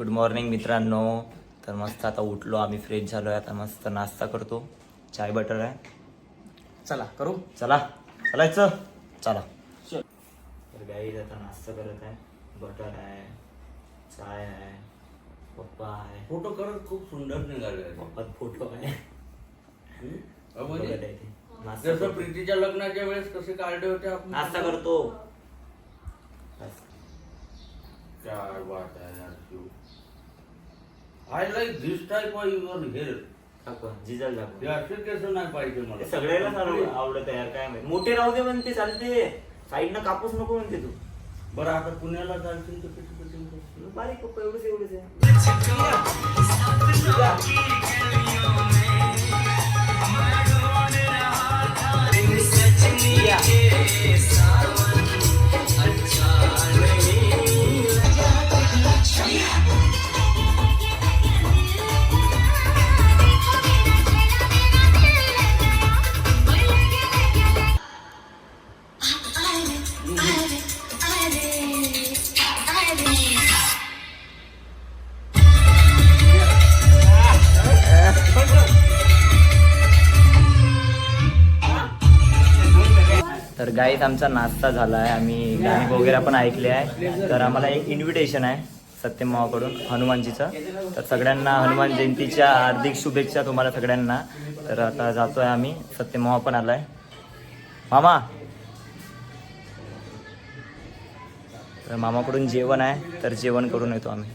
Good morning मित्रांनो. तर मस्त आता उठलो आम्ही, फ्रेश झालो आहे. आता मस्त नाश्ता करतो. चाय बटर आहे. चला करू. चला चलायचं चला. तर गाईज आता नाश्ता करत आहे. बटर आहे, चाय आहे, पप्पा आहे. फोटो करत खूप सुंदर निघाले. पप्पात फोटो आहे. म्हणजे बघत आहे ते. नाश्ता जसं करतो. प्रीतीच्या लग्नाच्या वेळेस कसे काढले होते आपण. नाश्ता करतो. काय बात आहे यार तू. I like this type of your hair. दाखवा, जिजल हे दाखवा. असे केस नाही पाहिजे ते मला. सगळ्यालाच आवडत आहे यार. काय माहिती, मोठे राहू दे म्हणते, चालते. साईडनं कापूस नको म्हणते तू. बरं आता पुण्याला जायचं तर किती कटिंग करतो. बारीक पप्पा, एवढंच आहे. तर गाईत आमचा नाश्ता झाला आहे. आम्ही गाणी वगैरे पण ऐकले आहे. तर आम्हाला एक इन्व्हिटेशन आहे सत्यमावाकडून हनुमानजीचं. तर सगळ्यांना हनुमान जयंतीच्या हार्दिक शुभेच्छा तुम्हाला सगळ्यांना. तर आता जातोय आम्ही. सत्यमावा पण आलाय. मामा, तर मामाकडून जेवण आहे, तर जेवण करून येतो आम्ही.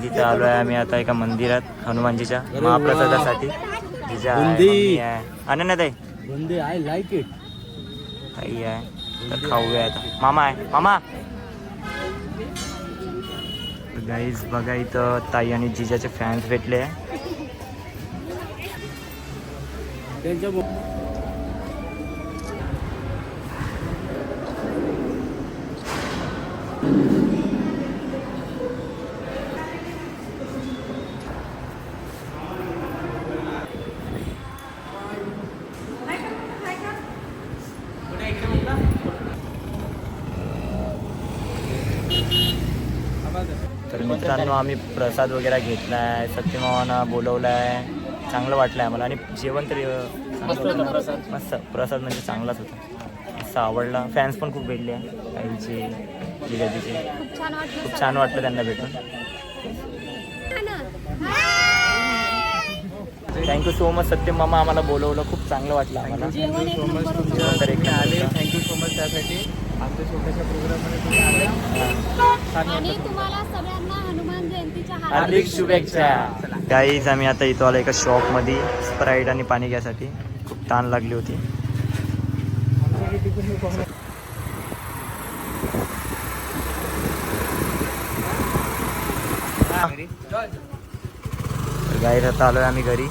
तिथे आलो आहे आम्ही आता एका मंदिरात हनुमानजीच्या महाप्रसादासाठी. जिजा आहे, मम्मी आहे, अनन्याताई बंदे आय लाईक इट. ताई आहे. तर खाऊया आता. मामा आहे. मामा, गाईज बघा इथं ताई आणि जिजाचे फॅन्स भेटले आहे. त्यांच्या तर मित्रांनो, आम्ही प्रसाद वगैरे घेतला आहे. सत्यमावांना बोलवलं आहे. चांगलं वाटलं आहे आम्हाला. आणि जेवण तरी मस्त प्रसाद म्हणजे चांगलाच होता. मस्त आवडला. फॅन्स पण खूप भेटले आहे ताईचे, जिजाजीचे. खूप छान वाटलं त्यांना भेटून. थँक्यू सो मच सत्यम मामा, आम्हाला बोलवलं. खूप चांगलं वाटलं आम्हाला. तर एक आले. थँक्यू सो मच त्यासाठी. आमच्या छोट्याशा प्रोग्राममध्ये तुम्ही आले. आणि तुम्हाला सगळ्यांना हनुमान जयंतीच्या हार्दिक शुभेच्छा. गाईज आम्ही आता इथं आलो एका शॉपमध्ये स्प्राईट आणि पाणी घ्यायसाठी. खूप ताण लागली होती. गाईज आता आलोय आम्ही घरी.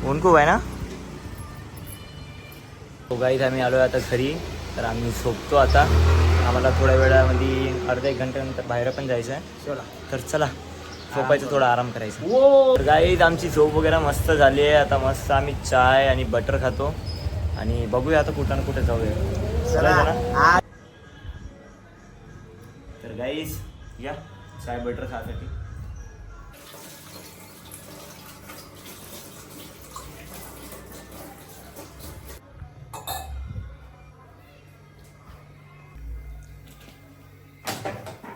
ऊन खूप आहे ना. हो गाईज, आम्ही आलोय आता घरी. तर आम्ही झोपतो आता. आम्हाला थोड्या वेळामध्ये अर्धा एक घंट्यानंतर बाहेर पण जायचं आहे. तर चला झोपायचं, थोडा आराम करायचा. तर गाईज आमची झोप वगैरे मस्त झाली आहे. आता मस्त आम्ही चाय आणि बटर खातो आणि बघूया आता कुठं ना कुठे जाऊया. चला ना. तर गाईज या चाय बटर खासाठी.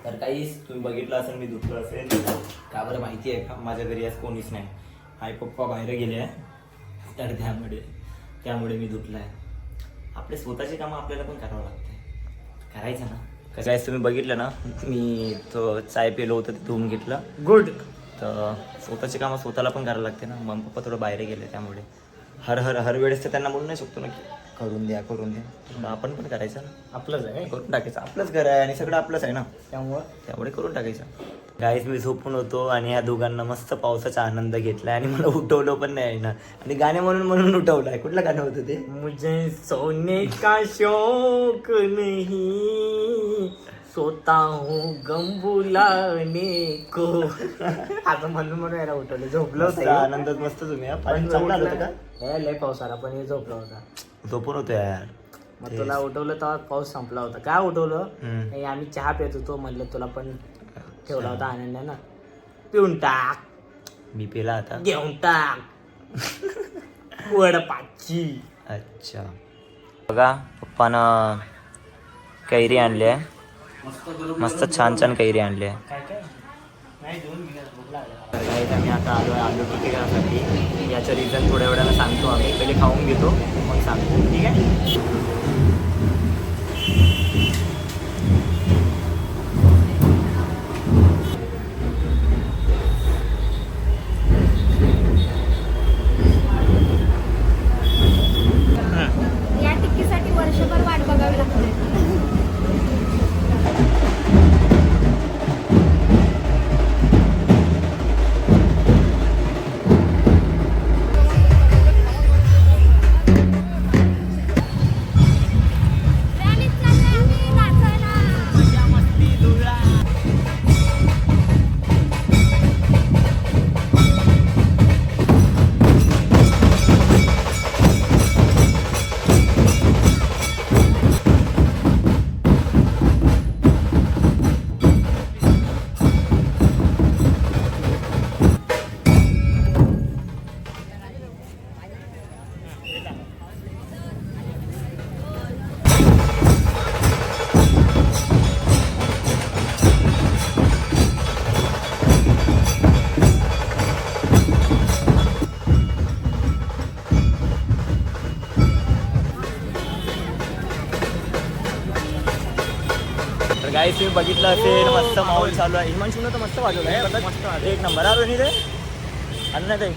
तर काहीच तुम्ही बघितलं असेल, मी धुतलं असेल. का बरं माहिती आहे का, माझ्या घरी आज कोणीच नाही. आई पप्पा बाहेर गेले आहे, तर त्यामुळे मी धुतलं आहे. आपले स्वतःचे कामं आपल्याला पण करावं लागते. करायचं ना. काय तुम्ही बघितलं ना, मी तो चाय पेलो होतं ते धुवून घेतलं. गुड. तर स्वतःची कामं स्वतःला पण करायला लागते ना. मग पप्पा थोडं बाहेर गेले, त्यामुळे हर वेळेस तर त्यांना बोलू नाही शकतो ना की करून द्या. मग आपण पण करायचं ना, आपलंच आहे करून टाकायचं. आपलंच घर आहे आणि सगळं आपलंच आहे ना, त्यामुळे करून टाकायचं. गाईस मी झोपून होतो आणि ह्या दोघांना मस्त पावसाचा आनंद घेतलाय आणि मला उठवलं पण नाही ना. आणि गाणे म्हणून उठवलंय. कुठलं गाणं होतं ते? मुझे सोने का शौक नहीं, सोता हूँ गम बुलाने को. आता म्हणून याला उठवलं. झोपलं मस्त होतं आनंदात मस्त तुम्ही हा. पाणी चांगलं आलं होतं का? लय पाऊस आला पण हे झोपला होता. झोपून होतो यार. मग तुला उठवलं तेव्हा पाऊस संपला होता. काय उठवलं? हम्म. नाही, आम्ही चहा पित होतो, म्हणलं तुला पण ठेवला होता आनंदानं. पिऊन टाक, मी पेला आता. घेऊन टाक वडपाची. अच्छा बघा, पप्पानं कैरी आणली आहे. मस्त छान कैरी आणली आहे. तर guys, आम्ही आता आलो आहे आलू टिक्की खाण्यासाठी. याचं रिझन थोड्या वेळाला सांगतो आम्ही. पहिले खाऊन घेतो मग सांगतो, ठीक आहे? या टिक्कीसाठी वर्षभर वाट बघावी लागते. रॅलीत चाललोय आम्ही नाचायला. तर गाईस तुम्ही बघितलं असेल, मस्त माहोल चालू आहे. हिमांशूनं तर मस्त वाजवलं आहे. मस्त एक नंबर आलो नाही रे. आलं नाही काही.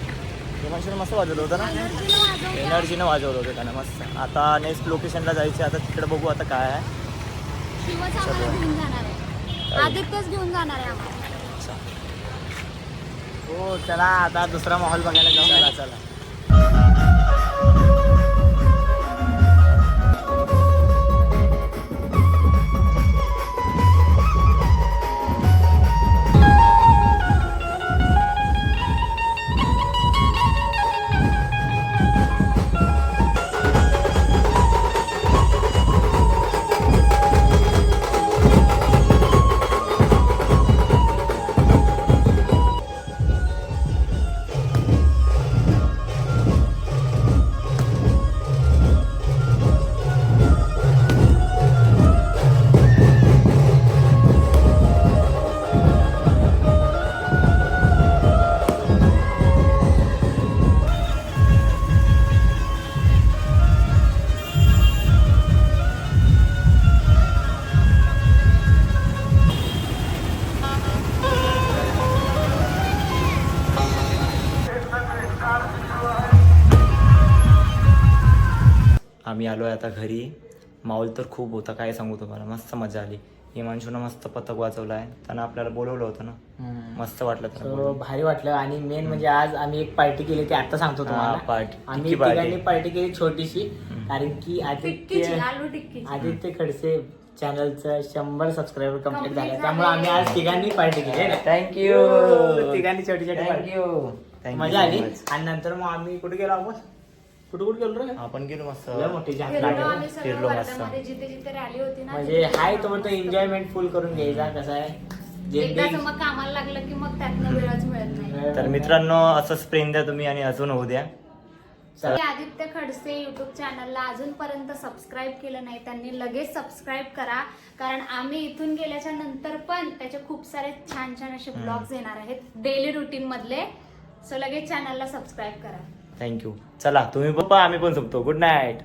हिमांशूनं मस्त वाजवलं होतं ना. एनर्जीला वाजवूया. एनर्जीनं वाजवलं होतं त्यानं मस्त. आता नेक्स्ट लोकेशनला जायचं. आता तिकडे बघू आता काय आहे. शिवच आम्हाला घेऊन जाणार आहे. आदित्यच घेऊन जाणार आहे आम्हाला. हो चला आता दुसरा माहोल बघायला जाऊ. चला चला. आम्ही आलो आहे आता घरी. माहोल तर खूप होता, काय सांगू तुम्हाला. मस्त मजा आली. हिमांशूनं मस्त पतंग वाजवला आहे. त्यानं आपल्याला बोलवलं होतं ना. मस्त वाटलं त्याला So, बोलवून. भारी वाटलं. आणि मेन म्हणजे आज आम्ही एक पार्टी केली ती आता सांगतो हा, तुम्हाला. party. आम्ही टिक्की party. तिघांनी पार्टी केली छोटीशी. कारण की टिक्कीची, आलू टिक्कीची. आदित्य खडसे चॅनलचं 100 सबस्क्रायबर कम्प्लीट Complete झालं. झाले. त्यामुळे आम्ही आज तिघांनी पार्टी केली. थँक्यू. तिघांनी छोटी छोटी party. थँक्यू. मजा आली. आणि नंतर मग आम्ही कुठे गेलो आपण? कुठे गेलो रे? आपण गेलो मस्त. लय मोठी जागा फिरलो आहे. आम्ही सगळं फिरलो मस्त. वर्ध्यामध्ये जिथे जिथे रॅली होती ना. म्हणजे हाय तो म्हणतो एन्जॉयमेंट फुल करून घ्यायचा. कसं आहे एकदाच मग कामाला लागलं की मग त्यातनं वेळच मिळत नाही. तर मित्रांनो, असंच प्रेम द्या तुम्ही आणि अजून होऊ द्या. की आदित्य खडसे युट्यूब चॅनलला अजूनपर्यंत सबस्क्राईब केलं नाही त्यांनी लगेच सबस्क्राईब करा. कारण आम्ही इथून गेल्याच्या नंतर पण त्याचे खूप सारे छान छान असे ब्लॉग्स येणार आहेत डेली रुटीन मधले. सो लगेच चॅनलला सबस्क्राईब करा. थँक्यू. चला तुम्ही पप्पा, आम्ही पण झोपतो. Good night.